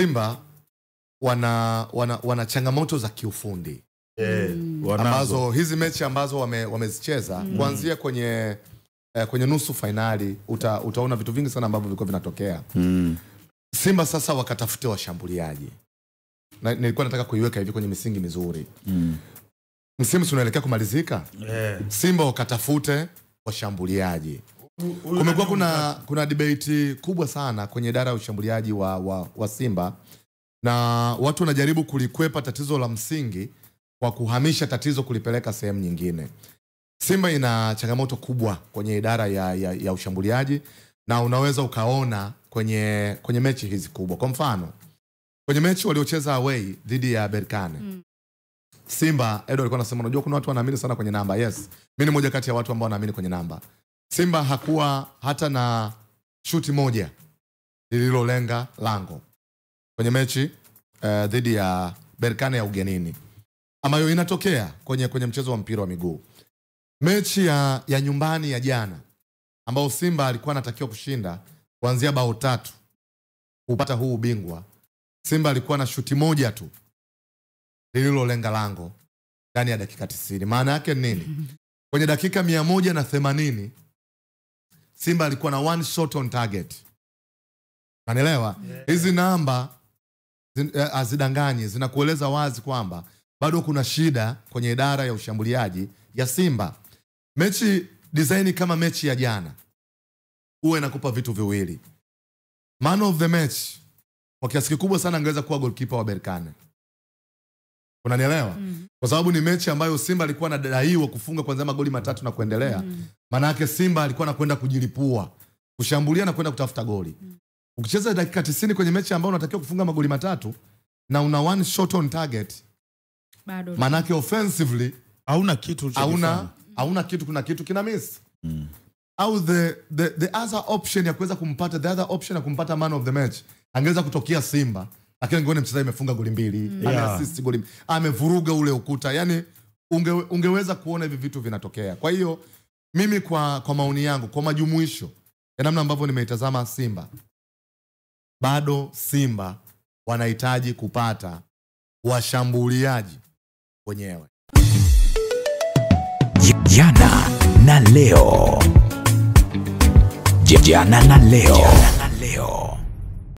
Simba wana changamoto za kiufundi. Ambazo hizi mechi ambazo wamezicheza kuanzia kwenye nusu finali utaona vitu vingi sana ambavyo vilikuwa vinatokea. Simba sasa wakatafute washambuliaji. Nilikuwa nataka kuiweka hivi kwenye misingi mizuri. Msimu tunaelekea kumalizika. Simba wakatafute washambuliaji. Kumekuwa kuna debate kubwa sana kwenye idara ya ushambuliaji wa Simba, na watu wanajaribu kulikwepa tatizo la msingi kwa kuhamisha tatizo kulipeleka sehemu nyingine. Simba ina changamoto kubwa kwenye idara ya ushambuliaji, na unaweza ukaona kwenye mechi hizi kubwa. Kwa mfano, kwenye mechi waliocheza away dhidi ya Berkane, Simba Edo alikuwa anasema unajua kuna watu wanaamini sana kwenye namba. Yes, mimi ni moja kati ya watu ambao wanaamini kwenye namba. Simba hakuwa hata na shuti moja lililolenga lango kwenye mechi dhidi ya Berkane ya ugenini, ambayo inatokea kwenye mchezo wa mpira wa miguu. Mechi ya nyumbani ya jana ambao Simba alikuwa anatakiwa kushinda kuanzia bao 3 kupata huu ubingwa, Simba alikuwa na shuti moja tu lililolenga lango ndani ya dakika 90. Maana yake nini? Kwenye dakika 180 Simba alikuwa na one shot on target. Unanielewa? Hizi namba azidanganyi, zinakueleza wazi kwamba bado kuna shida kwenye idara ya ushambuliaji ya Simba. Mechi design kama mechi ya jana uwe inakupa vitu viwili. Man of the match kwa kiasi kikubwa sana angeweza kuwa goalkeeper wa Berkane. Unanielewa? Kwa sababu ni mechi ambayo Simba alikuwa anadaiwa kufunga kwanza magoli 3 na kuendelea. Maana yake Simba alikuwa anakwenda kujilipua, kushambulia na kwenda kutafuta goli. Ukicheza dakika 90 kwenye mechi ambayo unatakiwa kufunga magoli 3 na una one shot on target, bado maana yake offensively hauna kitu, hauna kitu, kuna kitu kina miss. Au the other option ya kuweza kumpata, the other option ya kumpata man of the match angeweza kutokea Simba, lakini ngone mchezaji amefunga goli 2, ameassist goli, amevuruga ule ukuta. Yani ungeweza kuona hivi vitu vinatokea. Kwa hiyo mimi kwa maoni yangu, kwa majumuisho ya namna ambavyo nimeitazama Simba, bado Simba wanahitaji kupata washambuliaji wenyewe. Jana na leo. Jana na leo.